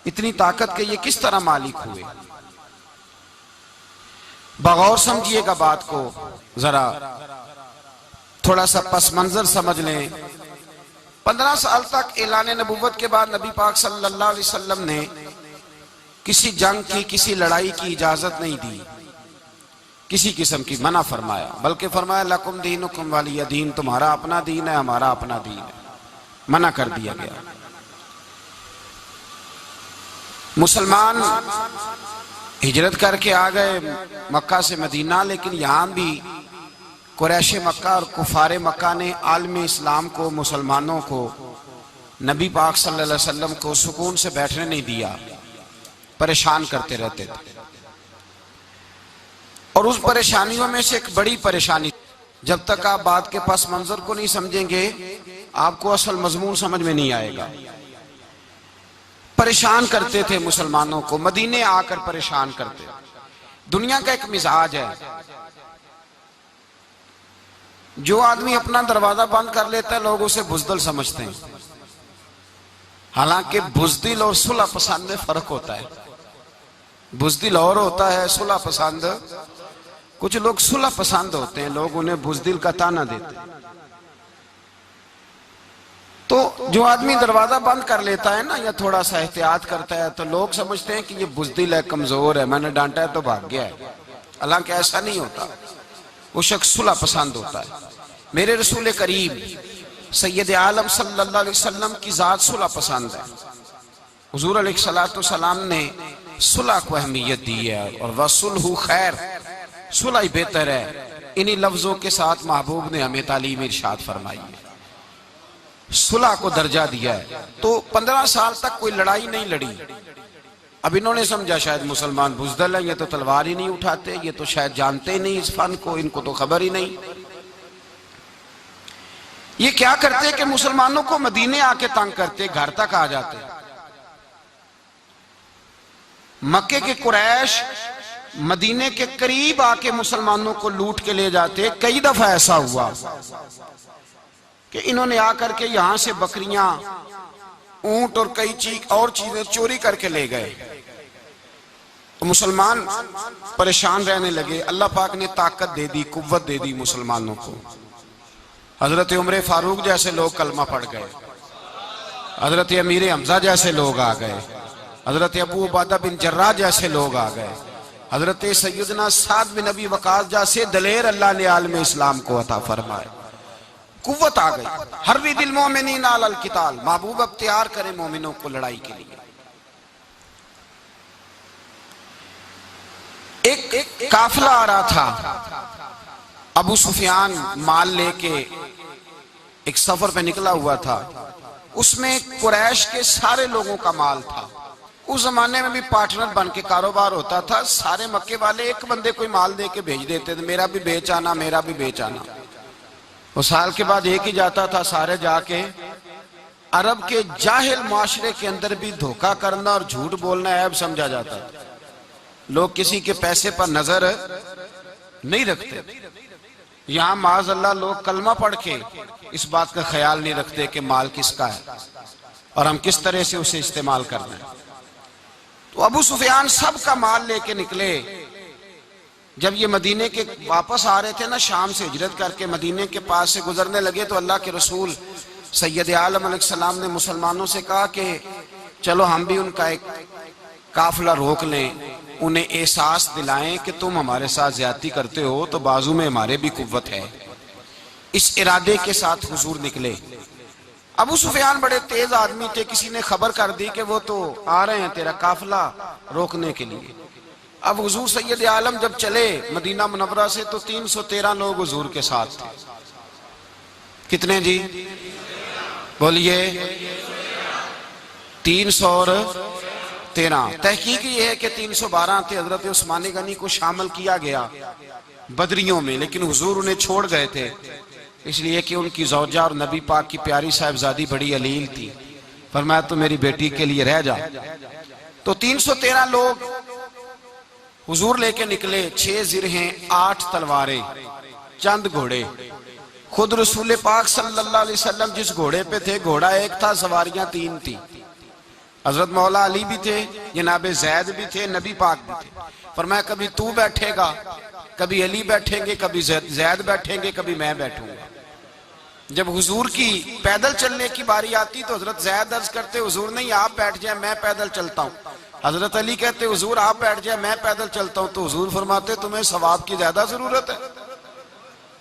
इतनी ताकत के ये किस तरह मालिक हुए? बगौर समझिएगा बात को, जरा थोड़ा सा पस मंजर समझ लें। 15 साल तक ऐलान नबूवत के बाद नबी पाक सल्लल्लाहु अलैहि वसल्लम ने किसी जंग की, किसी लड़ाई की इजाजत नहीं दी, किसी किस्म की मना फरमाया, बल्कि फरमाया लकुम दीनुकुम वलिय दीन, तुम्हारा अपना दीन है, हमारा अपना दीन है, मना कर दिया गया। मुसलमान हिजरत करके आ गए मक्का से मदीना, लेकिन यहां भी कुरैश मक्का और कुफारे मक्का ने आलम इस्लाम को, मुसलमानों को, नबी पाक सल्लल्लाहु अलैहि वसल्लम को सुकून से बैठने नहीं दिया, परेशान करते रहते थे। और उस परेशानियों में से एक बड़ी परेशानी, जब तक आप बात के पस मंजर को नहीं समझेंगे आपको असल मजमून समझ में नहीं आएगा। परेशान करते थे मुसलमानों को, मदीने आकर परेशान करते। दुनिया का एक मिजाज है, जो आदमी अपना दरवाजा बंद कर लेता है लोग उसे बुज़दिल समझते हैं। हालांकि बुज़दिल और सुलह पसंद में फर्क होता है। बुज़दिल और होता है, सुलह पसंद। कुछ लोग सुलह पसंद होते हैं, लोग उन्हें बुज़दिल का ताना देते हैं। तो जो आदमी दरवाजा बंद कर लेता है ना, या थोड़ा सा एहतियात करता है, तो लोग समझते हैं कि ये बुज़दिल है, कमजोर है, मैंने डांटा है तो भाग गया है। हालांकि ऐसा नहीं होता, वो शख्स सुलह पसंद होता है। मेरे रसूल करीम सैयद आलम सल्लल्लाहु अलैहि वसल्लम की जात सुलह पसंद है। हुजूर अलैहिस्सलातु वस्सलाम ने सुलह को अहमियत दी है, और वसुलहु खैर, सुलह ही बेहतर है। इन्हीं लफ्जों के साथ महबूब ने हमें तालीम इरशाद फरमाई है, सुलह को दर्जा दिया है। तो 15 साल तक कोई लड़ाई नहीं लड़ी। अब इन्होंने समझा शायद मुसलमान बुज़दिल है, ये तो तलवार ही नहीं उठाते, ये तो शायद जानते ही नहीं इस फन को, इनको तो खबर ही नहीं। ये क्या करते कि मुसलमानों को मदीने आके तंग करते, घर तक आ जाते। मक्के के कुरैश मदीने के करीब आके मुसलमानों को लूट के ले जाते। कई दफा ऐसा हुआ कि इन्होंने आकर के यहां से बकरियां, ऊंट और कई और चीजें चोरी करके ले गए। तो मुसलमान परेशान रहने लगे। अल्लाह पाक ने ताकत दे दी, कुव्वत दे दी मुसलमानों को। हजरत उमर फारूक जैसे लोग कलमा पढ़ गए, हजरत अमीर हमजा जैसे लोग आ गए, हजरत अबू उबादा बिन जर्राह जैसे लोग आ गए, हजरत सैयदना साद बिन अबी वकास जैसे दलेर अल्लाह ने आलम इस्लाम को अता फरमाया। कुव्वत आ गई। हर दिल मोमिनीन अलल किताल, महबूब अब तैयार करें मोमिनों को लड़ाई के लिए। एक काफिला आ रहा था। अबू सुफियान माल लेके एक सफर पे निकला हुआ था। उसमें कुरैश के सारे लोगों का माल था। उस जमाने में भी पार्टनर बन के कारोबार होता था। सारे मक्के वाले एक बंदे कोई माल दे के भेज देते थे, मेरा भी बेच आना, मेरा भी बेच आना। वो साल के बाद एक ही जाता था। सारे जाके अरब के जाहिल माशरे के अंदर भी धोखा करना और झूठ बोलना ऐब समझा जाता था। लोग किसी के पैसे पर नजर नहीं रखते। यहां माज़अल्लाह लोग कलमा पढ़ के इस बात का ख्याल नहीं रखते कि माल किसका है और हम किस तरह से उसे इस्तेमाल करना है। तो अबू सुफियान सबका माल लेके निकले। जब ये मदीने के वापस आ रहे थे ना, शाम से हिजरत करके मदीने के पास से गुजरने लगे, तो अल्लाह के रसूल सैयद आलम अलैहिस्सलाम ने मुसलमानों से कहा कि चलो हम भी उनका एक काफिला रोक लें, उन्हें एहसास दिलाएं कि तुम हमारे साथ ज्यादती करते हो तो बाजू में हमारे भी कुव्वत है। इस इरादे के साथ हुजूर निकले। अबू सुफियान बड़े तेज आदमी थे। किसी ने खबर कर दी कि वो तो आ रहे हैं तेरा काफिला रोकने के लिए। अब हुजूर सैयद आलम जब चले मदीना मुनव्वरा से, तो 313 लोग हुजूर के साथ थे। कितने जी? बोलिए। 313। तहकीक ये है कि 312 थे। हजरत उस्मान गनी को शामिल किया गया बदरियों में, लेकिन हुजूर उन्हें छोड़ गए थे, इसलिए कि उनकी ज़ौजा और नबी पाक की प्यारी साहिबजादी बड़ी अलील थी। फरमाया तो मेरी बेटी के लिए रह जा। तो 313 लोग हुजूर लेके निकले। 6 जिरहें, 8 तलवारें, चंद घोड़े। खुद रसूल पाक सल्लल्लाहु अलैहि वसल्लम जिस घोड़े पे थे, घोड़ा एक था, सवारियां 3 थी। हजरत मौला अली भी थे, जनाब जैद भी थे, नबी पाक भी थे। फरमाया कभी तू बैठेगा, कभी अली बैठेंगे, कभी जैद बैठेंगे, कभी मैं बैठूंगा। जब हुजूर की पैदल चलने की बारी आती तो हजरत जैद अर्ज करते हुजूर नहीं आप बैठ जाए मैं पैदल चलता हूँ। हजरत अली कहते हुजूर आप बैठ जाए मैं पैदल चलता हूँ। तो हुजूर फरमाते तुम्हें सवाब की ज्यादा जरूरत है,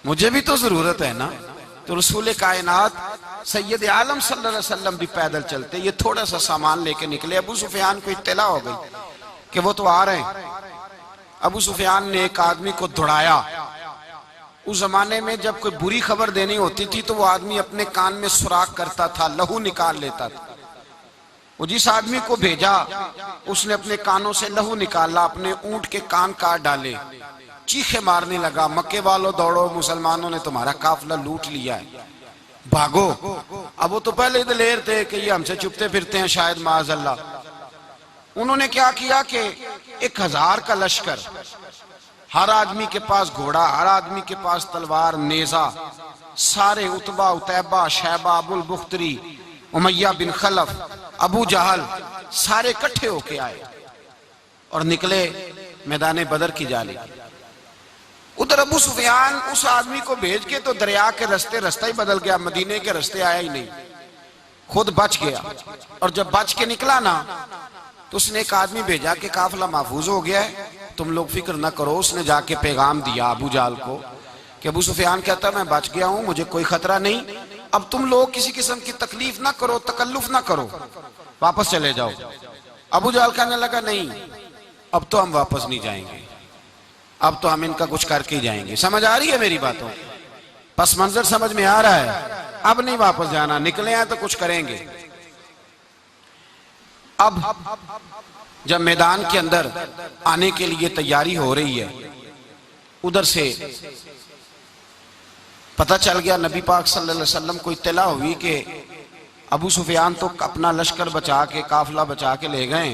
मुझे भी तो जरूरत है ना। तो रसूल कायनात सैयद आलम सल्लल्लाहु अलैहि वसल्लम भी पैदल चलते। ये थोड़ा सा सामान लेके निकले, अबू सुफियान को इत्तला हो गई कि वो तो आ रहे हैं। अबू सुफियान ने एक आदमी को दौड़ाया। उस जमाने में जब कोई बुरी खबर देनी होती थी तो वो आदमी अपने कान में सुराख करता था, लहू निकाल लेता था। वो जिस आदमी को भेजा उसने अपने कानों से लहू निकाला, अपने ऊंट के कान काट डाले, चीखे मारने लगा, मक्के वालों दौड़ो, मुसलमानों ने तुम्हारा काफिला लूट लिया है, भागो। अब वो तो पहले दिलेर थे कि ये हमसे छुपते फिरते हैं शायद माज़अल्लाह। उन्होंने क्या किया कि 1000 का लश्कर, हर आदमी के पास घोड़ा, हर आदमी के पास तलवार, नेजा, सारे उतबा, उतैबा, शैबा, अबुल बुख्तरी, उमैया बिन खलफ, अबू जहल, सारे इकट्ठे होके आए और निकले मैदान बदर की जाने। उधर अबू सुफियान उस आदमी को भेज के तो दरिया के रास्ता ही बदल गया, मदीने के रास्ते आया ही नहीं, खुद बच गया। और जब बच के निकला ना तो उसने एक आदमी भेजा कि काफिला महफूज हो गया है, तुम लोग फिक्र ना करो। उसने जाके पैगाम दिया अबू जाल को कि अबू सुफियान कहता मैं बच गया हूं, मुझे कोई खतरा नहीं, अब तुम लोग किसी किस्म की तकलीफ ना करो, तकल्लुफ ना करो, वापस चले जाओ। अबू जाल कहने लगा नहीं अब तो हम वापस नहीं जाएंगे, अब तो हम इनका कुछ करके ही जाएंगे। समझ आ रही है मेरी बातों, पस मंजर समझ में आ रहा है, अब नहीं वापस जाना, निकले हैं तो कुछ करेंगे। अब जब मैदान के अंदर आने के लिए तैयारी हो रही है, उधर से पता चल गया नबी पाक सल्लल्लाहु अलैहि वसल्लम को इत्तला हुई कि अबू सुफियान तो अपना लश्कर बचा के, काफिला बचा के ले गए,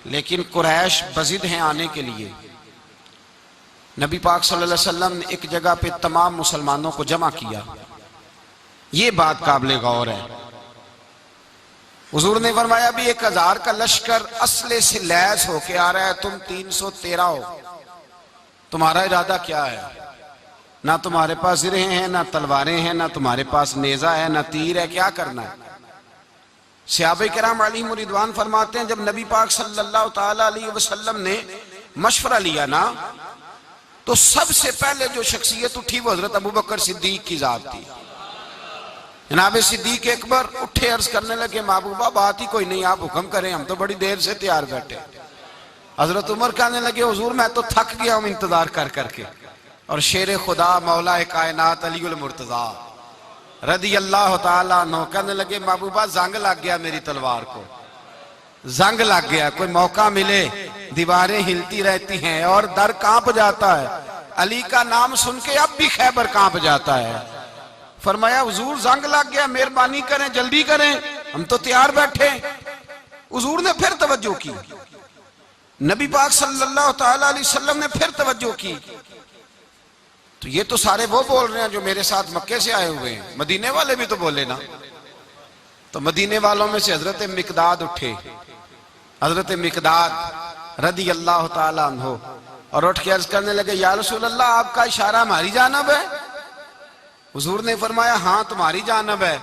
लेकिन कुरैश बजिद हैं आने के लिए। नबी पाक सल्लल्लाहु अलैहि वसल्लम ने एक जगह पे तमाम मुसलमानों को जमा किया। ये बात काबिल गौर है। हुजूर ने फरमाया भी 1000 का लश्कर असले से लैस होके आ रहा है, तुम 313 हो, तुम्हारा इरादा क्या है? ना तुम्हारे पास जिरे हैं, ना तलवारें हैं, ना तुम्हारे पास नेजा है, ना तीर है, क्या करना है? सहाबा किराम अलैहिम रिदवान फरमाते हैं जब नबी पाक सल्लल्लाहु ताला अलैहि वसल्लम ने मशवरा लिया ना तो सबसे पहले जो शख्सियत उठी वो हजरत अबू बकर सिद्दीक की जात थी। जनाब सिद्दीक अकबर उठे, अर्ज करने लगे महबूबा बात ही कोई नहीं, आप हुक्म करें, हम तो बड़ी देर से तैयार बैठे। हजरत उमर कहने लगे हुजूर मैं तो थक गया हूं इंतजार कर करके। और शेर खुदा मौला कायनात अलीउल मुर्तजा रदी अल्लाह ताला अन्हु कहने लगे महबूबा जंग लग गया, मेरी तलवार को जंग लग गया, कोई मौका मिले दीवारें हिलती रहती हैं और दर कांप जाता है। अली का नाम सुन के अब भी खैबर कांप जाता है। फरमाया हुजूर जंग लग गया, मेहरबानी करें, जल्दी करें, हम तो तैयार बैठे। हुजूर ने फिर तवज्जो की, नबी पाक सल्लल्लाहु ताला अलैहि वसल्लम ने फिर तवज्जो की। तो ये तो सारे वो बोल रहे हैं जो मेरे साथ मक्के से आए हुए हैं, मदीने वाले भी तो बोले ना। तो मदीने वालों में से हजरत मिकदाद उठे, हजरत मिकदाद रदी अल्लाह ताला अन्हु, और उठ के अर्ज करने लगे या रसूल अल्लाह आपका इशारा हमारी जानब है? हुजूर ने फरमाया हाँ तुम्हारी जानब है।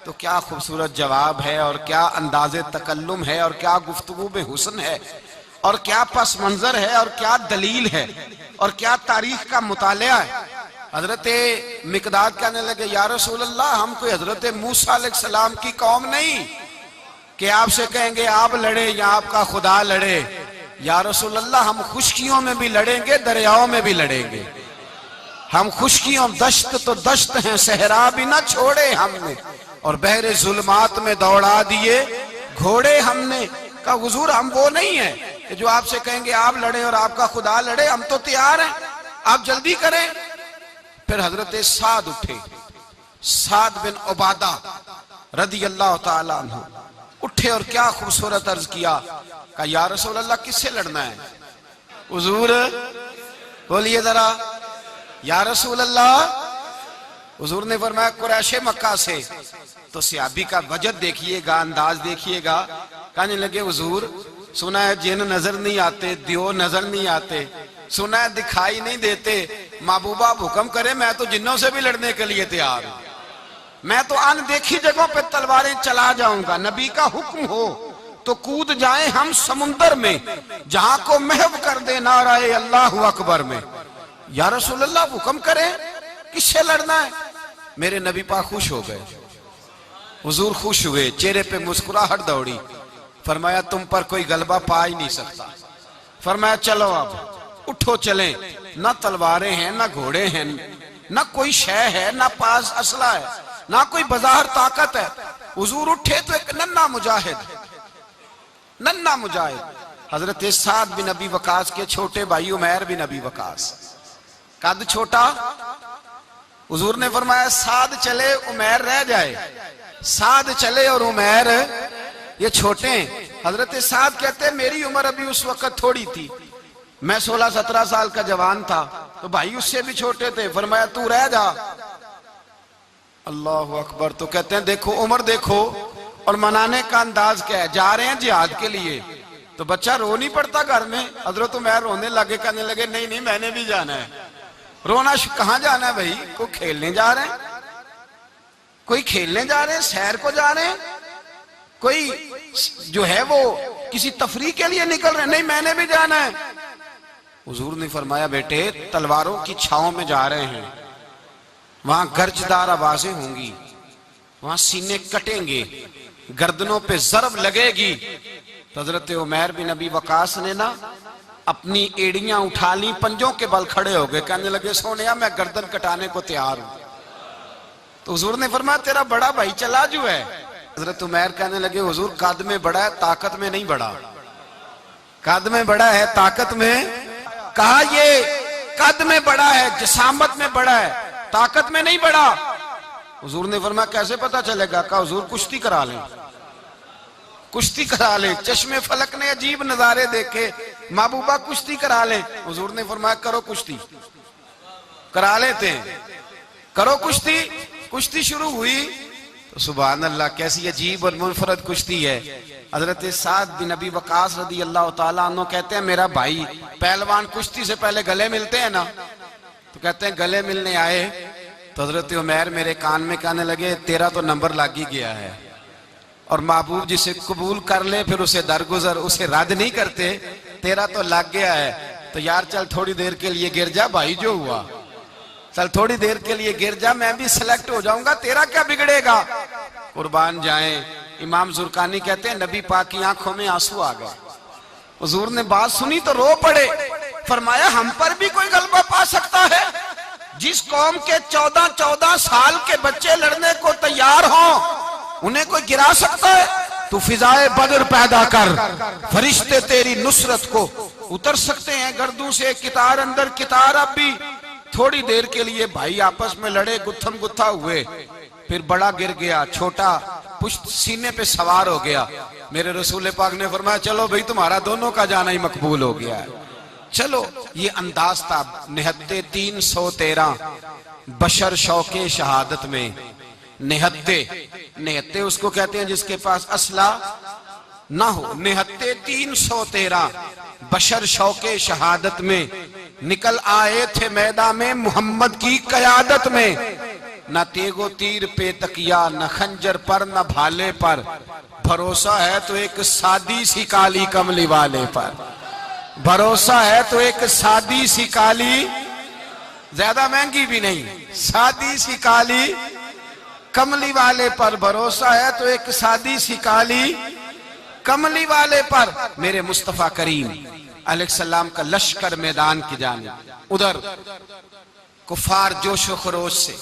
तो क्या खूबसूरत जवाब है, और क्या अंदाजे तकल्लुम है, और क्या गुफ्तगू में हुस्न है, और क्या पस मंजर है, और क्या दलील है, और क्या तारीख का मुतालिया है। हजरत मिकदाद कहने लगे या रसूल अल्लाह हम कोई हजरत मूसा अलैहिस्सलाम की कौम नहीं कि आपसे कहेंगे आप लड़े या आपका खुदा लड़े। या रसूल अल्लाह हम खुशकियों में भी लड़ेंगे, दरियाओं में भी लड़ेंगे। हम खुशकियों दश्त तो दश्त हैं, सहरा भी ना छोड़े हमने, और बहरे जुल्मात में दौड़ा दिए घोड़े हमने। का हुजूर हम वो नहीं है कि जो आपसे कहेंगे आप लड़े और आपका खुदा लड़े, हम तो तैयार हैं, आप जल्दी करें। फिर हजरत साद उठे, साद बिन उबादा रदी अल्लाह ताला अन्हु उठे और क्या खूबसूरत अर्ज किया, कहा या रसूल अल्लाह किससे लड़ना है? हुजूर बोलिए जरा या रसूल अल्लाह। हुजूर ने फरमाया कुरैशे मक्का से। तो सहाबी का वजद देखिएगा, अंदाज देखिएगा, कहने लगे हुजूर सुना है जिन नजर नहीं आते, दियो नजर नहीं आते, सुना है दिखाई नहीं देते, महबूबा हुक्म करे मैं तो जिन्नों से भी लड़ने के लिए तैयार हूं, मैं तो अनदेखी जगहों पे तलवारें चला जाऊंगा। नबी का हुक्म हो तो कूद जाएं हम समुंदर में, जहां को महव कर दे नाराए अल्लाह अकबर में। या रसूल अल्लाह हुक्म करें किससे लड़ना है? मेरे नबी पाक खुश हो गए, हुजूर खुश हुए, चेहरे पे मुस्कुराहट दौड़ी। फरमाया तुम पर कोई गलबा पा ही नहीं सकता। फरमाया चलो अब उठो चलें, ना तलवारें हैं ना घोड़े हैं, ना कोई शय है, ना पास असला है, ना कोई बाजार ताकत है। हुजूर उठे तो एक नन्ना मुजाहिद हजरत साद बिन अबी वकास के छोटे भाई उमैर बिन अबी वकास, कद छोटा। हुजूर ने फरमाया साद चले उमैर रह जाए, साद चले और उमैर ये छोटे। हजरत साद कहते हैं मेरी उम्र अभी उस वक्त थोड़ी थी, मैं 16-17 साल का जवान था, तो भाई उससे भी छोटे थे। फरमाया तू रह जा। अल्लाह अकबर। तो कहते हैं देखो उम्र देखो और मनाने का अंदाज क्या है। जा रहे हैं जिहाद के लिए तो बच्चा रो नहीं पड़ता घर में। हजरत उमैर रोने लगे, कहने लगे नहीं नहीं मैंने भी जाना है। रोना कहां जाना है भाई? कोई खेलने जा रहे हैं, कोई खेलने जा रहे हैं, सैर को जा रहे हैं, कोई जो है वो किसी तफरीह के लिए निकल रहे हैं। नहीं मैंने भी जाना है। हुजूर ने फरमाया बेटे तलवारों की छाओं में जा रहे हैं, वहां गर्जदार आवाजें होंगी, वहां सीने कटेंगे, गर्दनों पे जरब लगेगी। तो हजरत उमैर बिन अबी वकास ने ना अपनी एड़ियां उठा ली, पंजों के बल खड़े हो गए, कहने लगे सोनिया मैं गर्दन कटाने को तैयार हूं। तो हुजूर ने फरमाया तेरा बड़ा भाई चला जो है। हजरत उमैर कहने लगे हुजूर कद में बड़ा है ताकत में नहीं बड़ा, कद में बड़ा है ताकत में। कहा ये कद में बड़ा है, जिसामत में बड़ा है, ताकत में नहीं बड़ा। हुजूर ने फरमाया कैसे पता चलेगा? कहा हुजूर कुश्ती करा लें, कुश्ती करा ले। चश्मे फलक ने अजीब नजारे देखे, महबूबा कुश्ती करा ले। हुजूर ने फरमाया करो कुश्ती, करा लेते हैं, करो कुश्ती। कुश्ती शुरू हुई तो सुभान अल्लाह कैसी अजीब और मुनफरद कुश्ती है। हजरत साद बिन अबी वकास रदी अल्लाह तआला अन्हु कहते हैं मेरा भाई पहलवान कुश्ती से पहले गले मिलते हैं ना, तो कहते हैं गले मिलने आए तो हजरत उमैर मेरे कान में कहने लगे तेरा तो नंबर लग ही गया है, और महबूब जिसे कबूल कर ले फिर उसे दरगुजर उसे रद्द नहीं करते, तेरा तो लग गया है। तो यार चल थोड़ी देर के लिए गिर जा भाई, जो हुआ चल थोड़ी देर के लिए गिर जा, मैं भी सिलेक्ट हो जाऊंगा, तेरा क्या बिगड़ेगा। कुर्बान जाए। इमाम जुरकानी कहते हैं नबी पाक की आंखों में आंसू आ गए। हुजूर ने बात सुनी तो रो पड़े। फरमाया हम पर भी कोई गलबा पा सकता है? जिस कौम के 14-14 साल के बच्चे लड़ने को तैयार हों उन्हें कोई गिरा सकता है? तू फिजाए बदर पैदा कर, फरिश्ते तेरी नुसरत को उतर सकते हैं गर्दों से कितार अंदर कितार। अब भी थोड़ी देर के लिए भाई आपस में लड़े, गुत्थम गुत्था हुए, फिर बड़ा गिर गया, छोटा पुश्त सीने पे सवार हो गया। मेरे रसूल पाक ने फरमाया चलो भाई तुम्हारा दोनों का जाना ही मकबूल हो गया है, चलो। ये अंदाज था। निहत्ते 313 बशर शौके शहादत में। निहत्ते उसको कहते हैं जिसके पास असला ना हो। निहत्ते 313 बशर शौके शहादत में निकल आए थे मैदान में मोहम्मद की कयादत में। न तेगो तीर पे तकिया, न खंजर पर न भाले पर, भरोसा है तो एक सादी सी काली कमली वाले पर। भरोसा है तो एक सादी सी काली, ज्यादा महंगी भी नहीं, सादी सी काली कमली वाले पर। भरोसा है तो एक सादी सी काली कमली वाले पर। मेरे मुस्तफा करीम अलैहिस्सलाम का लश्कर मैदान की जानिब, उधर कुफार जोशो खरोश से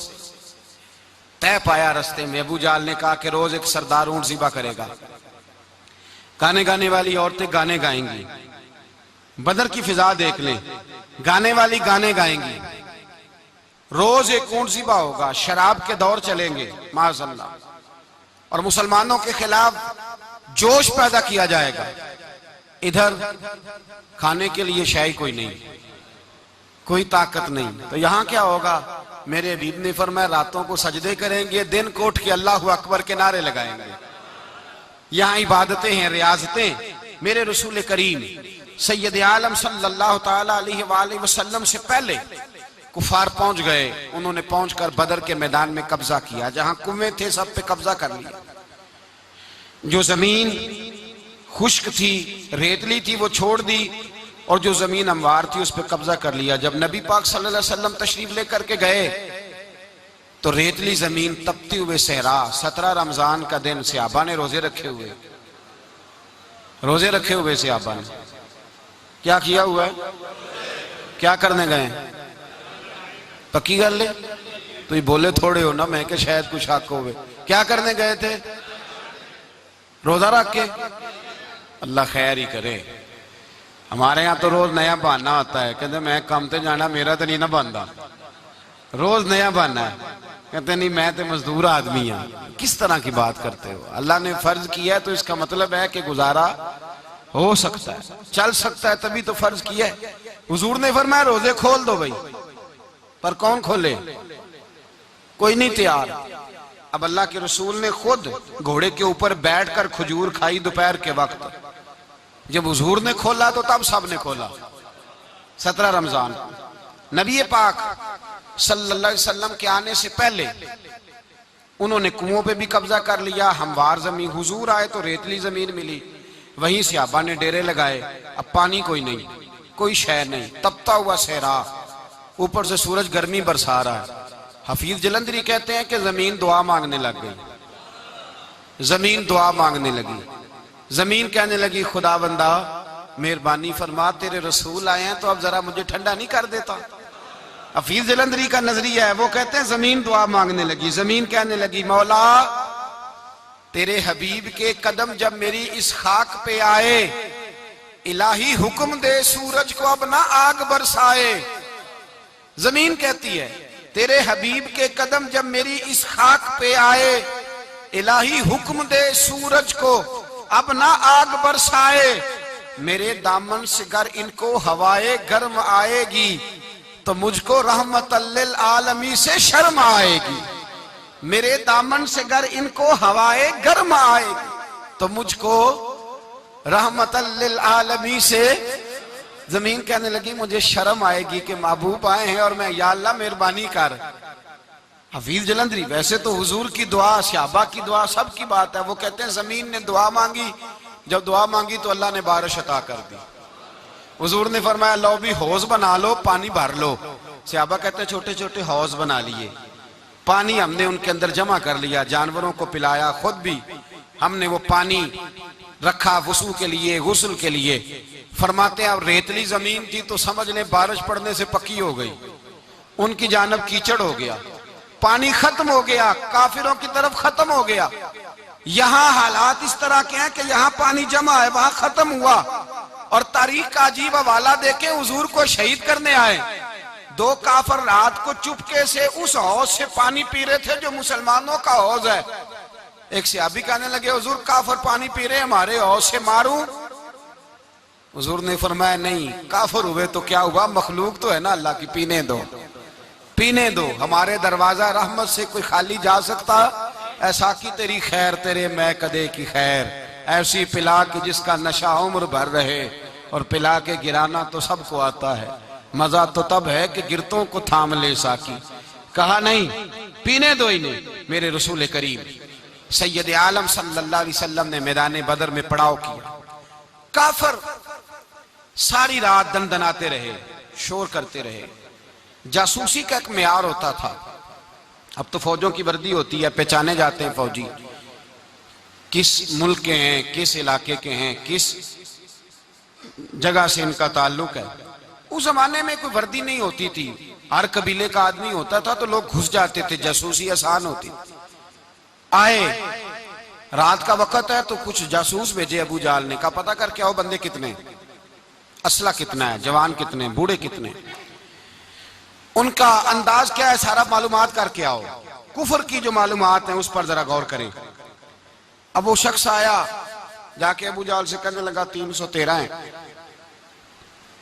तय पाया रास्ते में। अबू जाल ने कहा कि रोज एक सरदार ऊंट ज़िबा करेगा, गाने गाने वाली औरतें गाने गाएंगी। बदर की फिजा देख लें, गाने वाली गाने गाएंगी, रोज एक ऊंट ज़िबा होगा, शराब के दौर चलेंगे माज़अल्लाह, और मुसलमानों के खिलाफ जोश पैदा किया जाएगा। इधर खाने के लिए शायद कोई नहीं, कोई ताकत नहीं। तो यहां क्या होगा? मेरे हबीब ने फरमाया रातों को सजदे करेंगे, दिन को उठ के अल्लाह अकबर के नारे लगाएंगे। यहाँ इबादतें हैं, रियाजतें। मेरे रसूल करीम सैयद आलम सल्लल्लाहु ताला अलैहि वसल्लम से पहले कुफार पहुंच गए। उन्होंने पहुंचकर बदर के मैदान में कब्जा किया। जहां कुएं थे सब पे कब्जा कर लिया। जो जमीन खुश्क थी, रेतली थी, वो छोड़ दी, और जो जमीन हमवार थी उस पर कब्जा कर लिया। जब नबी पाक सल्लल्लाहु अलैहि वसल्लम तशरीफ लेकर के गए तो रेतली जमीन, तपती हुए सहरा, 17 रमजान का दिन, सहाबा ने रोजे रखे हुए, रोजे रखे हुए सहाबा ने क्या किया हुआ है? क्या करने गए? पक्की गल ले, तो ये बोले थोड़े हो ना, मैं के शायद कुछ हक हो। क्या करने गए थे? रोजा रख के। अल्लाह खैर ही करे। हमारे यहाँ तो रोज नया बहाना होता है, कहते मैं काम ते जाना, मेरा तो नहीं ना बनता। रोज नया बहाना है, कहते नहीं मैं तो मजदूर आदमी हूं। किस तरह की बात करते हो? अल्लाह ने फर्ज किया है तो इसका मतलब है कि गुजारा हो सकता है, चल सकता है, तभी तो फर्ज किया है। हुजूर ने फरमाया रोजे खोल दो भाई, पर कौन खोले? कोई नहीं तैयार। अब अल्लाह के रसूल ने खुद घोड़े के ऊपर बैठकर खजूर खाई दोपहर के वक्त। जब हुजूर ने खोला तो तब सब ने खोला। 17 रमजान नबी पाक सल्लल्लाहु अलैहि वसल्लम के आने से पहले उन्होंने कुओं पे भी कब्जा कर लिया, हमवार जमीन। हुजूर आए तो रेतली जमीन मिली, वहीं सहाबा ने डेरे लगाए। अब पानी कोई नहीं, कोई शय नहीं, तपता हुआ सहरा, ऊपर से सूरज गर्मी बरसा रहा है। हफीज जलंधरी कहते हैं कि जमीन दुआ मांगने लग गई। जमीन दुआ मांगने लगी। जमीन कहने लगी खुदा बंदा मेहरबानी फरमा, तेरे रसूल आए हैं तो अब जरा मुझे ठंडा नहीं कर देता। हफीज जलंधरी का नजरिया है, वो कहते हैं जमीन दुआ मांगने लगी। जमीन कहने लगी मौला तेरे हबीब के कदम जब मेरी इस खाक पे आए, इलाही हुक्म दे सूरज को अब ना आग बरसाए। जमीन कहती है तेरे हबीब के कदम जब मेरी इस खाक पे आए, इलाही हुक्म दे सूरज को अब ना आग बरसाए। मेरे दामन से गर इनको हवाए गर्म आएगी तो मुझको रहमतल्लिल आलमी से शर्म आएगी। मेरे दामन से गर इनको हवाए गर्म आएगी तो मुझको रहमतल्लिल आलमी से। जमीन कहने लगी मुझे शर्म आएगी कि महबूब आए हैं और मैं, या अल्लाह मेहरबानी कर। हफीज जलंधरी वैसे तो हुजूर की दुआ, सहाबा की दुआ, सब की बात है। वो कहते हैं जमीन ने दुआ मांगी, जब दुआ मांगी तो अल्लाह ने बारिश अता कर दी। हुजूर ने फरमाया लो भी हौज बना लो, पानी भर लो। सहाबा कहते हैं छोटे छोटे हौज बना लिए, पानी हमने उनके अंदर जमा कर लिया, जानवरों को पिलाया, खुद भी हमने वो पानी रखा वुसू के लिए, गुस्ल के लिए। फरमाते हैं अब रेतली जमीन थी तो समझ लें बारिश पड़ने से पक्की हो गई, उनकी जानब कीचड़ हो गया, पानी खत्म हो गया, काफिरों की तरफ खत्म हो गया। यहाँ हालात इस तरह के हैं कि यहाँ पानी जमा है, वहां खत्म हुआ। और तारीख का अजीब हवाला देके हुजूर को शहीद करने आए। 2 काफिर रात को चुपके से उस हौज से पानी पी रहे थे जो मुसलमानों का हौज है। एक सहाबी कहने लगे हुजूर काफिर पानी पी रहे, हमारे हौज से मारूं? हुजूर ने फरमाया नहीं, काफिर हुए तो क्या हुआ, मखलूक तो है ना अल्लाह की, पीने दो, पीने दो। हमारे दरवाजा रहमत से कोई खाली जा सकता? ऐसा की तेरी खैर तेरे मैं कदे की खैर, ऐसी पिला कि जिसका नशा उम्र भर रहे, और पिला के गिराना तो सबको आता है, मजा तो तब है कि गिरतों को थाम ले साकी। कहा नहीं, पीने दो इन्हें। मेरे रसूल करीम सैयद आलम सल्लल्लाहु अलैहि वसल्लम ने मैदान बदर में पड़ाव किया। काफिर सारी रात दनदनाते रहे, शोर करते रहे। जासूसी का एक मेयार होता था। अब तो फौजों की वर्दी होती है, पहचाने जाते हैं फौजी किस मुल्क के हैं, किस इलाके के हैं, किस जगह से इनका ताल्लुक है। उस जमाने में कोई वर्दी नहीं होती थी, हर कबीले का आदमी होता था तो लोग घुस जाते थे, जासूसी आसान होती। आए रात का वक्त है तो कुछ जासूस भेजे अबू जाल ने, कहा पता करके आओ बंदे कितने, असला कितना है, जवान कितने, बूढ़े कितने, उनका अंदाज क्या है, सारा मालूमात करके आओ। कुफर की जो मालूमात है उस पर जरा गौर करें। अब वो शख्स आया, जाके अबू जाल से कहने लगा 313 हैं,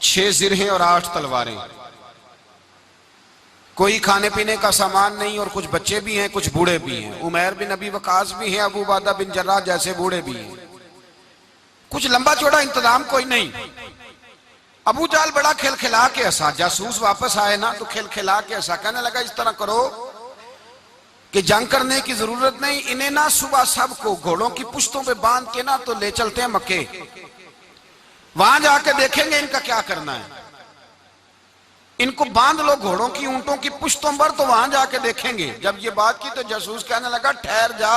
6 जिरहें और 8 तलवारें। कोई खाने पीने का सामान नहीं, और कुछ बच्चे भी हैं, कुछ बूढ़े भी हैं। उमैर बिन अबी वकास भी हैं, अबू उबादा बिन जर्राह जैसे बूढ़े भी हैं। कुछ लंबा चौड़ा इंतजाम कोई नहीं। अबू जाल बड़ा खिलखिला के हंसा। जासूस वापस आए ना तो खिलखिला के हंसा, कहने लगा इस तरह करो कि जंग करने की जरूरत नहीं, इन्हें ना सुबह सबको घोड़ों की पुश्तों पे बांध के ना तो ले चलते हैं मक्के, वहां जाके देखेंगे इनका क्या करना है। इनको बांध लो घोड़ों की ऊंटों की पुश्तों पर, तो वहां जाके देखेंगे। जब ये बात की तो जासूस कहने लगा ठहर जा,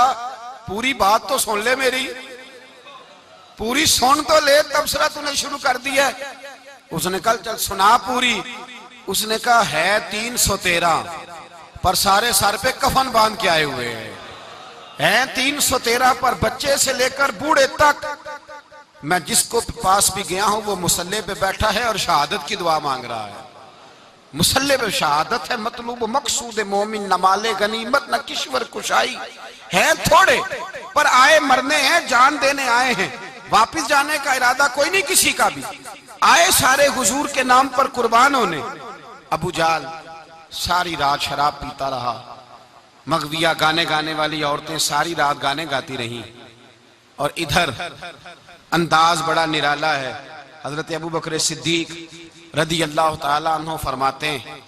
पूरी बात तो सुन ले, मेरी पूरी सुन तो ले, तबसरा तूने शुरू कर दिया है। उसने कहा चल सुना पूरी। उसने कहा है 313, पर सारे सर पे कफन बांध के आए हुए हैं 313 पर, बच्चे से लेकर बूढ़े तक। मैं जिसको पास भी गया हूं वो मुसल्ले पे बैठा है और शहादत की दुआ मांग रहा है। मुसल्ले पे शहादत है, मतलूब मकसूद मोमिन, न माले गनीमत न किश्वर कुशाई है। थोड़े पर आए मरने हैं, जान देने आए हैं, वापिस जाने का इरादा कोई नहीं किसी का भी। आए सारे हुजूर के नाम पर कुर्बान होने। अबू जाल सारी रात शराब पीता रहा। मगविया गाने गाने वाली औरतें सारी रात गाने गाती रहीं। और इधर अंदाज बड़ा निराला है। हजरत अबू बकर सिद्दीक रदी अल्लाह ताला अन्हु फरमाते हैं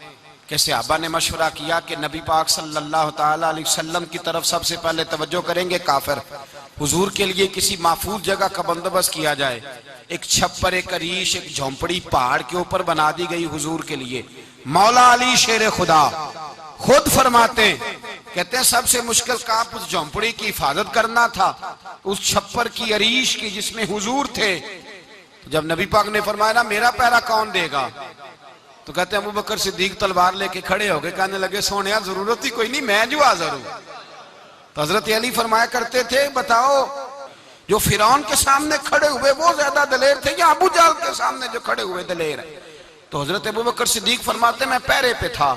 कि सहाबा ने मशवरा किया कि नबी पाक सल्लल्लाहु ताला अलैहि वसल्लम की तरफ सबसे पहले तवज्जो करेंगे काफिर। हुजूर के लिए किसी महफूज जगह का बंदोबस्त किया जाए। एक छप्पर, एक अरीश, एक झोंपड़ी पहाड़ के ऊपर बना दी गई हुजूर के लिए। मौला अली शेर खुदा खुद फरमाते हैं, कहते हैं सबसे मुश्किल काम उस झोंपड़ी की हिफाजत करना था, उस छप्पर की, अरीश की, जिसमें हुजूर थे। तो जब नबी पाक ने फरमाया ना मेरा पहरा कौन देगा, तो कहते हैं अबू बकर सिद्दीक तलवार लेके खड़े हो गए, कहने लगे सोनिया जरूरत ही कोई नहीं, मैं जो हाजिर हूं। तो हजरत अली फरमाया करते थे बताओ जो फिरौन के सामने खड़े हुए वो ज्यादा दलेर थे या अबू जाल के सामने जो खड़े हुए दलेर है? तो हजरत अबू बकर सिद्दीक फरमाते मैं पहरे पे था,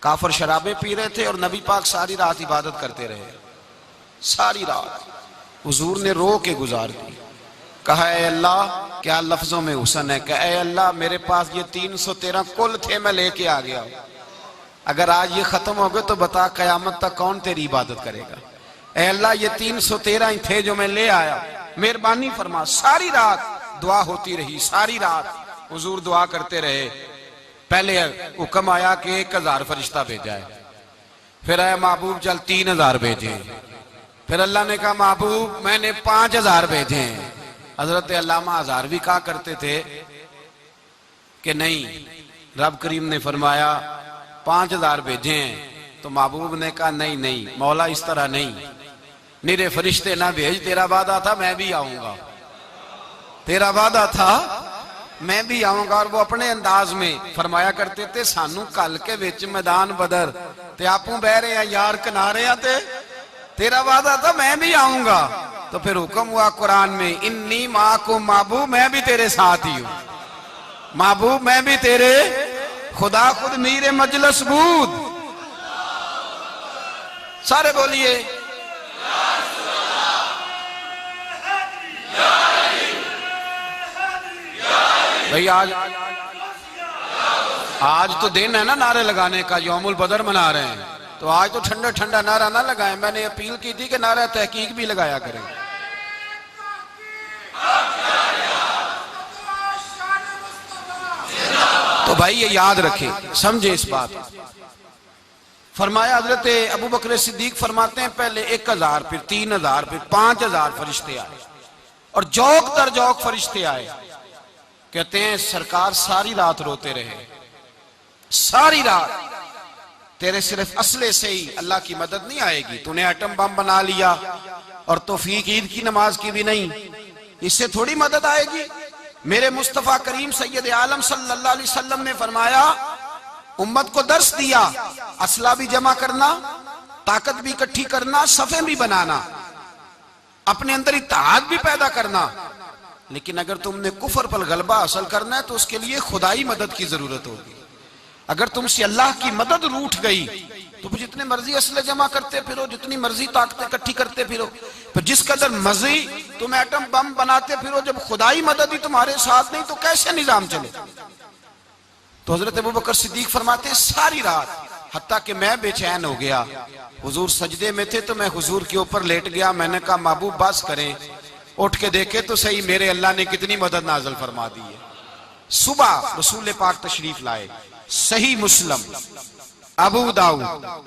काफिर शराबे पी रहे थे और नबी पाक सारी रात इबादत करते रहे। सारी रात हुजूर ने रो के गुजार दी। कहा ए अल्लाह, क्या लफ्जों में हुसन है, कहा ए अल्लाह मेरे पास ये 313 कुल थे, मैं लेके आ गया, अगर आज ये खत्म हो गए तो बता कयामत तक कौन तेरी इबादत करेगा। ए अल्लाह ये 313 ही थे जो मैं ले आया, मेहरबानी फरमा। सारी रात दुआ होती रही, सारी रात हुजूर दुआ करते रहे। पहले हुक्म आया कि 1000 फरिश्ता भेजा है, फिर आया महबूब चल 3000 भेजे, फिर अल्लाह ने कहा महबूब मैंने 5000 भेजे हैं। हजरत अल्लामा हजार भी कहा करते थे कि नहीं, रब करीम ने फरमाया 5000 भेजे हैं। तो महबूब ने कहा नहीं नहीं मौला इस तरह नहीं, निरे फरिश्ते ना भेज, तेरा वादा था मैं भी आऊंगा, तेरा वादा था मैं भी आऊंगा। और वो अपने अंदाज में फरमाया करते थे सानू कल के विच मैदान बदर ते आपू बह रहे हैं यार किनारे ते तेरा वादा था मैं भी आऊंगा। तो फिर हुक्म हुआ कुरान में इन्नी माँ को महबूब मैं भी तेरे साथ ही हूं, महबूब मैं भी तेरे, खुदा खुद मीरे मजलस बूद। सारे बोलिए भाई। आज तो दिन है ना नारे लगाने का, यौमुल बदर मना रहे हैं, तो आज तो ठंडा ठंडा नारा ना लगाएं। मैंने अपील की थी कि नारा तहकीक भी लगाया करें। तो भाई ये याद रखे, समझे इस बात। फरमाया हजरत अबू बकर सिद्दीक फरमाते हैं पहले 1000, फिर 3000, फिर 5000 फरिश्ते आए और जौक दर जौक फरिश्ते आए। कहते हैं सरकार सारी रात रोते रहे, सारी रात। तेरे सिर्फ असले से ही अल्लाह की मदद नहीं आएगी, तूने एटम बम बना लिया और तौफीक ईद की नमाज की भी नहीं, इससे थोड़ी मदद आएगी। मेरे मुस्तफा करीम सैयद आलम सल्लल्लाहु अलैहि वसल्लम ने फरमाया उम्मत को दर्स दिया, असला भी जमा करना, ताकत भी इकट्ठी करना, सफे भी बनाना, अपने अंदर इत्तेहाद भी पैदा करना। लेकिन अगर तुमने कुफर पर गलबा हासिल करना है तो उसके लिए खुदाई मदद की जरूरत होगी। अगर तुमसे अल्लाह की मदद रूठ गई तो फिर जितने मर्जी असले जमा करते फिरो, जितनी मर्जी ताकतें इकट्ठी करते फिरो, फिर जिस कदर मर्जी तुम एटम बम बनाते फिरो, जब खुदाई मदद ही तुम्हारे साथ नहीं तो कैसे निजाम चले। तो हजरत अबू बकर सिद्दीक फरमाते हैं सारी रात, हत्ता कि मैं बेचैन हो गया, हुजूर सजदे में थे तो मैं हुजूर के ऊपर लेट गया। मैंने कहा महबूब बस करें, उठ के देखे तो सही मेरे अल्लाह ने कितनी मदद नाज़िल फरमा दी है। सुबह रसूल पाक तशरीफ लाए, सही मुस्लिम, अबू दाऊद,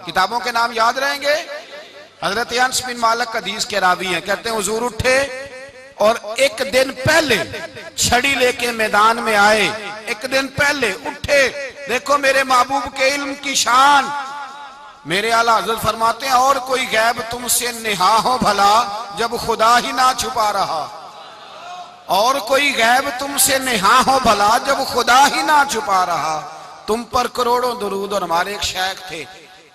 किताबों के नाम याद रहेंगे। हजरत अनस बिन मालिक हदीस के रावी हैं, कहते हैं हुजूर उठे और एक दिन पहले छड़ी लेके मैदान में आए, एक दिन पहले उठे। देखो मेरे महबूब के इल्म की शान। मेरे आला हज़रत फरमाते हैं और कोई गैब तुमसे निहा हो भला जब खुदा ही ना छुपा रहा, और कोई गैब तुमसे निहा हो भला जब खुदा ही ना छुपा रहा। तुम पर करोड़ों दुरूद। और हमारे एक शेख थे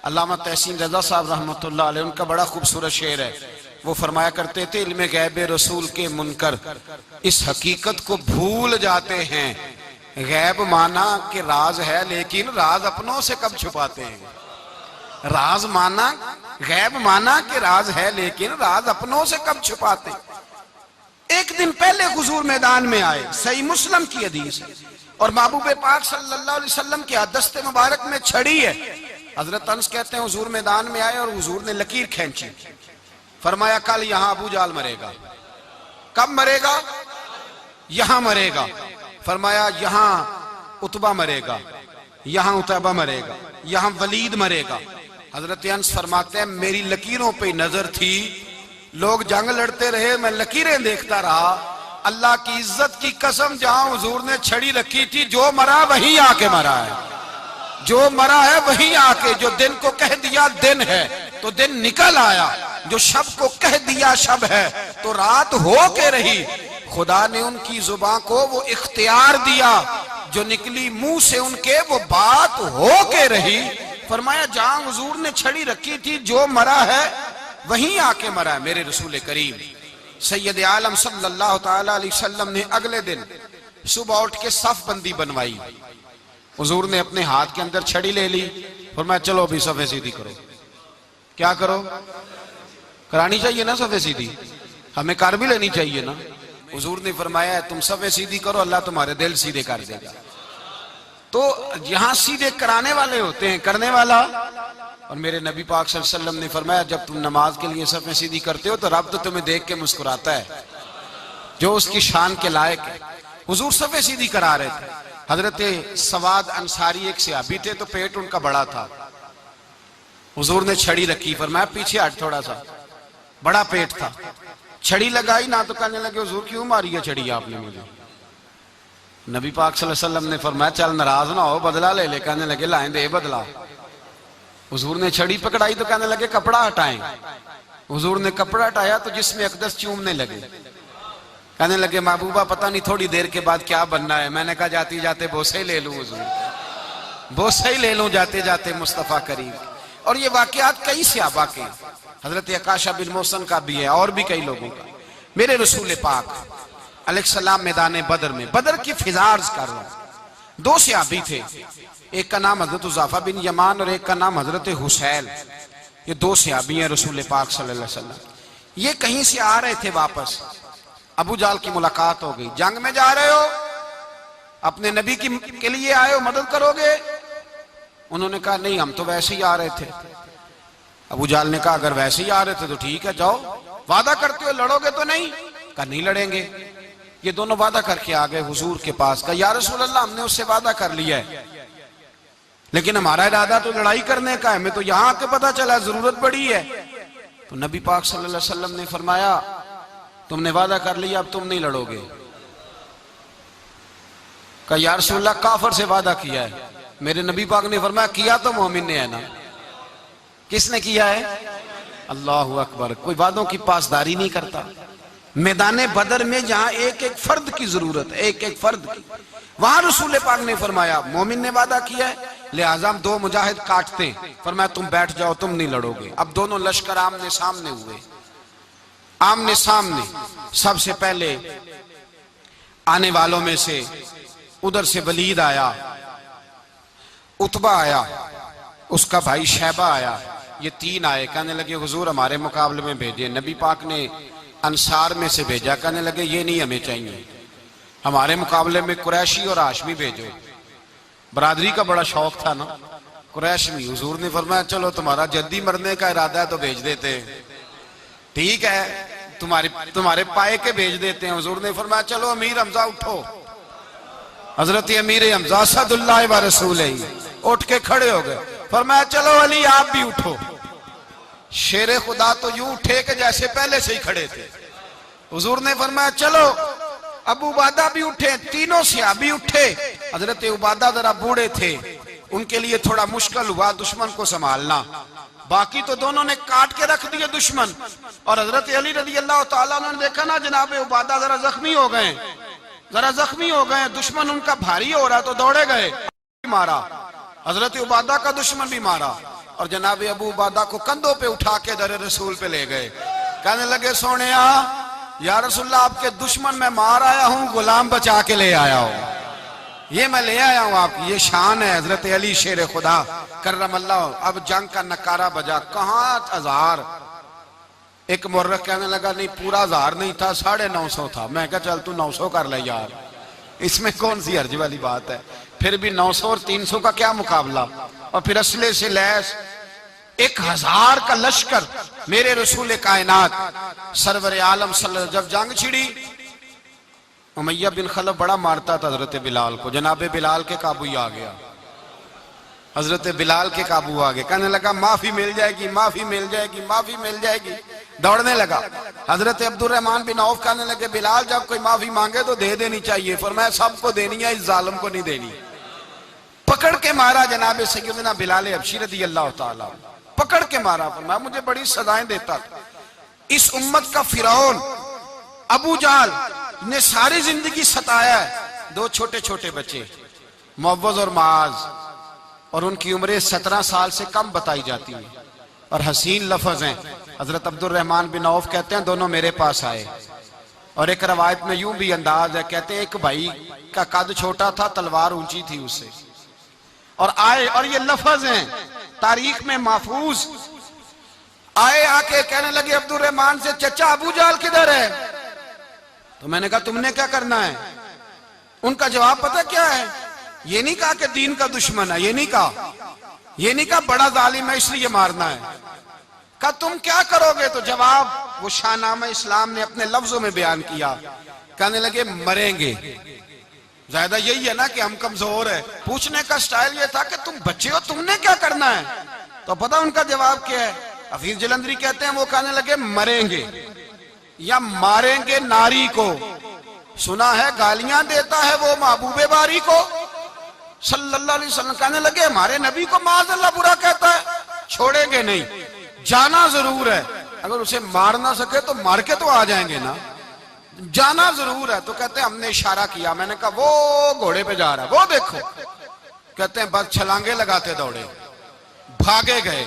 अल्लामा तहसीन रजा साहब रहमतुल्लाह अलैह, उनका बड़ा खूबसूरत शेर है। वो फरमाया करते थे इल्म गैब रसूल के मुनकर इस हकीकत को भूल जाते हैं, गैब माना कि राज है लेकिन राज अपनों से कब छुपाते हैं। राज माना, गैब माना कि राज है लेकिन राज अपनों से कब छुपाते हैं। एक दिन पहले हुजूर मैदान में आए, सही मुस्लिम की हदीस है, और महबूब पाक सल्लल्लाहु अलैहि वसल्लम के दस्ते मुबारक में छड़ी है। हजरत अनस कहते हैं हुजूर मैदान में आए और हुजूर ने लकीर खींची, फरमाया कल यहां अबू जाल मरेगा। कब मरेगा? यहां मरेगा। फरमाया यहां उतबा मरेगा, यहां उतबा मरेगा, यहां वलीद मरेगा। हजरत अनस फरमाते हैं मेरी लकीरों पे नजर थी, लोग जंग लड़ते रहे, मैं लकीरें देखता रहा। अल्लाह की इज्जत की कसम, जहां हुजूर ने छड़ी रखी थी, जो मरा वहीं आके मरा है, जो मरा है वहीं आके। जो दिन को कह दिया दिन है तो दिन निकल आया, जो शब को कह दिया शब है तो रात हो के रही। खुदा ने उनकी जुबान को वो इख्तियार दिया, जो निकली मुंह से उनके वो बात हो के रही। फरमाया जहां हुजूर ने छड़ी रखी थी, जो मरा है वहीं आके मरा है। मेरे रसूल करीम सैयद आलम सल्लल्लाहु ताला अलैहि वसल्लम ने अगले दिन सुबह उठ के सफ बंदी बनवाई। हुजूर ने अपने हाथ के अंदर छड़ी ले ली, फरमाया चलो अभी सफे सीधी करो। क्या करो? करानी चाहिए ना सफे सीधी, हमें कर भी लेनी चाहिए ना। हुजूर ने फरमाया तुम सफे सीधी करो, अल्लाह तुम्हारे दिल सीधे कर देगा। तो यहां सीधे कराने वाले होते हैं, करने वाला। और मेरे नबी पाक सल्लल्लाहु अलैहि वसल्लम ने फरमाया जब तुम नमाज के लिए सफे सीधी करते हो तो रब तो तुम्हें देख के मुस्कुराता है, जो उसकी शान के लायक है। हुजूर सफे सीधी करा रहे थे। हजरत सवाद अंसारी एक सहाबी थे, तो पेट उनका बड़ा था। हुजूर ने छड़ी रखी, फरमाया पीछे हट थोड़ा सा, बड़ा पेट था। छड़ी लगाई ना तो कहने लगे हुजूर क्यों मारी है छड़ी आपने मुझे। नबी पाक सल्लल्लाहु अलैहि वसल्लम ने फरमाया चल नाराज ना हो, बदला ले ले। कहने लगे लाएं दे बदला। हुजूर ने छड़ी पकड़ाई तो कहने लगे कपड़ा हटाएं। हुजूर ने कपड़ा हटाया तो जिसमें अकदस चूमने लगे। कहने लगे महबूबा पता नहीं थोड़ी देर के बाद क्या बनना है। मैंने कहा जाती जाते बोसे ही ले लूं हुजूर, बोसे ही ले लूं जाते जाते मुस्तफा करीम। और ये वाकयात कई सहाबा के, हजरत अकाशा बिन मोहसन का भी है और भी कई लोगों का। मेरे रसूल पाक अलैहिस्सलाम मैदान बदर में, बदर की फिजार्ज कर रहा हूं। दो सहाबी थे, एक का नाम हजरत उजाफा बिन यमान और एक का नाम हजरत हुसैल। ये दो सहाबी हैं रसूल पाक सल्लल्लाहु अलैहि वसल्लम। ये कहीं से आ रहे थे वापस, अबू जाल की मुलाकात हो गई। जंग में जा रहे हो, अपने नबी के लिए आए हो, मदद करोगे? उन्होंने कहा नहीं हम तो वैसे ही आ रहे थे। अबू जाल ने कहा अगर वैसे ही आ रहे थे तो ठीक है जाओ, वादा करते हो लड़ोगे तो नहीं? कहा नहीं लड़ेंगे। ये दोनों वादा करके आ गए हुजूर के पास। कहा या रसूल अल्लाह हमने उससे वादा कर लिया है, लेकिन हमारा इरादा तो लड़ाई करने का है, हमें तो यहां आके पता चला जरूरत पड़ी है। तो नबी पाक सल्लल्लाहु अलैहि वसल्लम ने फरमाया तुमने वादा कर लिया, अब तुम नहीं लड़ोगे। कहा या रसूल अल्लाह काफर से वादा किया है। मेरे नबी पाक ने फरमाया किया तो मोमिन ने है ना। किसने किया है? अल्लाहु अकबर। कोई वादों की पासदारी नहीं करता। मैदान बदर में जहां एक एक फर्द की जरूरत है, एक एक फर्द की, वहां रसूल पाक ने फरमाया मोमिन ने वादा किया है, लिहाजा हम दो मुजाहिद काटते हैं। फरमाया तुम बैठ जाओ, तुम नहीं लड़ोगे। अब दोनों लश्कर आमने सामने हुए, आमने सामने। सबसे पहले आने वालों में से उधर से वलीद आया, उतबा आया, उसका भाई शैबा आया, ये तीन आए। कहने लगे हुजूर हमारे मुकाबले में भेजे। नबी पाक ने अंसार में से भेजा, कहने लगे ये नहीं हमें चाहिए, हमारे मुकाबले में कुरैशी और हाशमी भेजो। बरादरी का बड़ा शौक था ना कुरैश में। हुजूर ने फरमाया चलो तुम्हारा जद्दी मरने का इरादा है तो भेज देते हैं, ठीक है तुम्हारे पाए के भेज देते हैं। हुजूर ने फरमाया चलो अमीर हमजा उठो। हजरत अमीर हमजा असदुल्लाह व रसूल उठ के खड़े हो गए। फरमाया चलो अली आप भी उठो। शेरे खुदा तो यूं उठे कि जैसे पहले से ही खड़े थे। हुजूर ने फरमाया चलो अबू उबादा भी उठे। तीनों सहाबी उठे। हजरत उबादा जरा बूढ़े थे, उनके लिए थोड़ा मुश्किल हुआ दुश्मन को संभालना। बाकी तो दोनों ने काट के रख दिए दुश्मन। और हजरत अली रज़ी अल्लाह तआला ने देखा ना जनाब उबादा जरा जख्मी हो गए, दुश्मन उनका भारी हो रहा तो दौड़े गए, मारा। हजरत उबादा का दुश्मन भी मारा और जनाब अबू उबादा को कंधों पे उठा के दर रसूल पे ले गए। कहने लगे सोने या रसूलल्लाह आपके दुश्मन मैं मार आया हूं, गुलाम बचा के ले आया हूं। ये मैं ले आया हूं आपकी, ये शान है हजरत अली शेर खुदा करमल्लाह। अब जंग का नकारा बजा, कहां 1000। एक मुर्रख कहने लगा नहीं पूरा 1000 नहीं था, 950 था। मैं कहा चल तू 900 कर ले यार, इसमें कौन सी हर्ज वाली बात है। फिर भी 900 और 300 का क्या मुकाबला। और फिर असले से लैस 1000 का लश्कर मेरे रसूल कायनात सरवर आलम सल्लल्लाहु जब जंग छिड़ी, उमैया बिन खलफ बड़ा मारता था हजरत बिलाल को। जनाबे बिलाल के काबू ही आ गया, हजरत बिलाल के काबू आ गए। कहने लगा माफी मिल जाएगी, माफी मिल जाएगी, माफी मिल जाएगी। दौड़ने लगा। हजरत अब्दुर्रहमान बिन औफ कहने लगे बिलाल जब कोई माफी मांगे तो दे देनी चाहिए। फरमाया सबको देनी है, इस जालिम को नहीं देनी। पकड़ के मारा जनाब सैयदना बिलाल हबशी रज़ी अल्लाह ताला, पकड़ के मारा। फरमाया मुझे बड़ी सजाएं देता था। इस उम्मत का फिरौन अबू जहल ने सारी जिंदगी सताया है। 2 छोटे छोटे बच्चे मुअव्वज़ और माज, और उनकी उम्रें 17 साल से कम बताई जाती है। और हसीन लफ्ज हैं। हजरत अब्दुर्रहमान बिन औफ कहते हैं दोनों मेरे पास आए। और एक रवायत में यूं भी अंदाज है, कहते हैं एक भाई का कद छोटा था, तलवार ऊंची थी उससे, और आए। और ये लफ्ज हैं तारीख में महफूज। आए आके कहने लगे अब्दुर्रहमान से चचा अबू जहल किधर है। तो मैंने कहा तुमने क्या करना है। उनका जवाब पता क्या है, ये नहीं कहा कि दीन का दुश्मन है, ये नहीं कहा बड़ा जालिम है इसलिए मारना है। कहा तुम क्या करोगे। तो जवाब वो शाहनामा इस्लाम ने अपने लफ्जों में बयान किया। कहने लगे मरेंगे। ज्यादा यही है ना कि हम कमजोर है। पूछने का स्टाइल ये था कि तुम बच्चे हो, तुमने क्या करना है। तो पता उनका जवाब क्या है। हफीज जलंधरी कहते हैं वो कहने लगे मरेंगे या मारेंगे नारी को। सुना है गालियां देता है वो महबूबे बारी को सल्लल्लाहु अलैहि वसल्लम। कहने लगे हमारे नबी को माज़अल्लाह बुरा कहता है, छोड़ेंगे नहीं, जाना जरूर है। अगर उसे मार ना सके तो मार के तो आ जाएंगे ना, जाना जरूर है। तो कहते हैं हमने इशारा किया। मैंने कहा वो घोड़े पे जा रहा है, वो देखो। कहते हैं बस छलांगे लगाते दौड़े, भागे गए।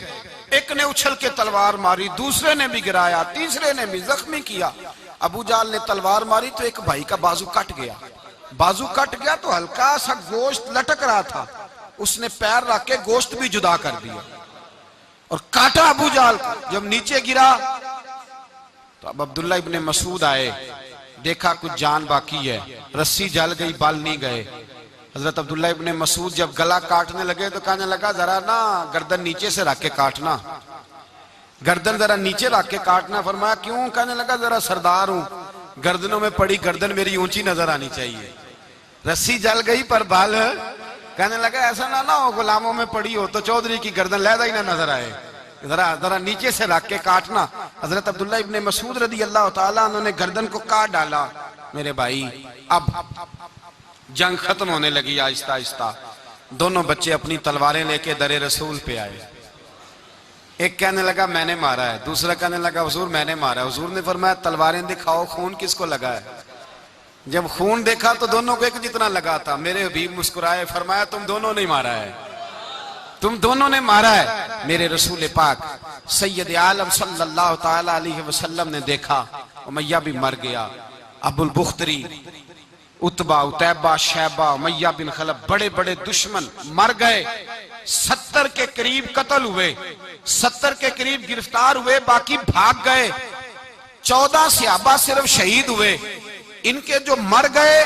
एक ने उछल के तलवार मारी, दूसरे ने भी गिराया, तीसरे ने भी जख्मी किया। अबू जहल ने तलवार मारी तो एक भाई का बाजू कट गया। बाजू कट गया तो हल्का सा गोश्त लटक रहा था, उसने पैर रख के गोश्त भी जुदा कर दिया और काटा अबू जहल को। जब नीचे गिरा तो अब अब्दुल्ला इब्ने मसूद आए, देखा कुछ जान बाकी है, रस्सी जल गई, बाल नहीं गए। हजरत अब्दुल्ला इब्ने मसूद जब गला काटने लगे तो कहने लगा जरा ना गर्दन नीचे से रख के काटना, गर्दन जरा नीचे रख के काटना। फरमाया क्यों। कहने लगा जरा सरदार हूं, गर्दनों में पड़ी गर्दन मेरी ऊंची नजर आनी चाहिए। रस्सी जल गई पर बाल। कहने लगा ऐसा ना हो गुलामों में पड़ी हो तो चौधरी की गर्दन लहदा ही ना नजर आए, जरा जरा नीचे से रख के काटना। हजरत अब्दुल्ला इब्ने मसूद रज़ी अल्लाह ताला उन्होंने गर्दन को काट डाला। मेरे भाई अब जंग खत्म होने लगी आहिस्ता आहिस्ता। दोनों बच्चे अपनी तलवारें लेके दरे रसूल पे आए। एक कहने लगा मैंने मारा है, दूसरा कहने लगा हुजूर मैंने मारा है। हुजूर ने फरमाया तलवारें दिखाओ, खून किसको लगा है। जब खून देखा तो दोनों को एक जितना लगा था। मेरे हबीब मुस्कुराए, फरमाया तुम दोनों ने मारा है, तुम दोनों ने मारा है। मेरे रसूल पाक सैयद आलम सल्लल्लाहु ताला अलैहि वसल्लम ने देखा उमैया भी मर गया। अबुल बुख्तरी, उतबा, उतैबा, शैबा, उमैया बिन खलफ बड़े बड़े दुश्मन मर गए। 70 के करीब कत्ल हुए, 70 के करीब गिरफ्तार हुए, बाकी भाग गए। 14 सहाबा सिर्फ शहीद हुए। इनके जो मर गए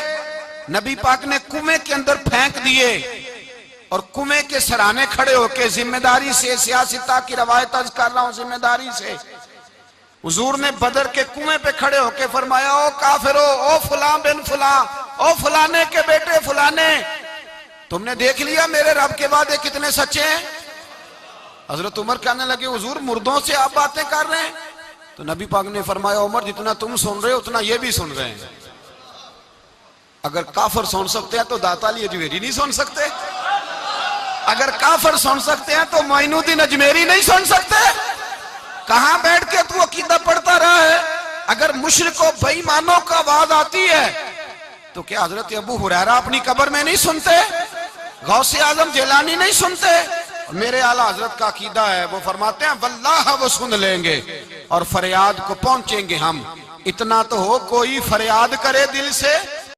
नबी पाक ने कुएं के अंदर फेंक दिए। और कुएं के सराहने खड़े होके जिम्मेदारी से, सियासता की रवायत अर्ज कर रहा हूं, जिम्मेदारी से हुजूर ने बदर के कुएं पे खड़े होके फरमाया, ओ काफिरो, ओ फुला बिन फुला, ओ फलाने के बेटे फलाने, तुमने देख लिया मेरे रब के वादे कितने सच्चे हैं। हजरत उमर कहने लगे, हुजूर मुर्दों से आप बातें कर रहे हैं? तो नबी पाक ने फरमाया, उमर जितना तुम सुन रहे हो उतना ये भी सुन रहे हैं। अगर काफिर सुन सकते हैं तो दाता अली अजमेरी नहीं सुन सकते? अगर काफिर सुन सकते हैं तो मोइनुद्दीन अजमेरी नहीं सुन सकते? कहां बैठ के तू अकीदा पढ़ता रहा है? अगर मुशरिकों बेईमानों का आवाज आती है तो क्या हजरत अबू हुरैरा अपनी कब्र में नहीं सुनते? गौसे आजम जिलानी नहीं सुनते? मेरे आला हजरत का अकीदा है, वो फरमाते हैं वल्लाह वो सुन लेंगे और फरियाद को पहुंचेंगे हम। इतना तो हो, कोई फरियाद करे दिल से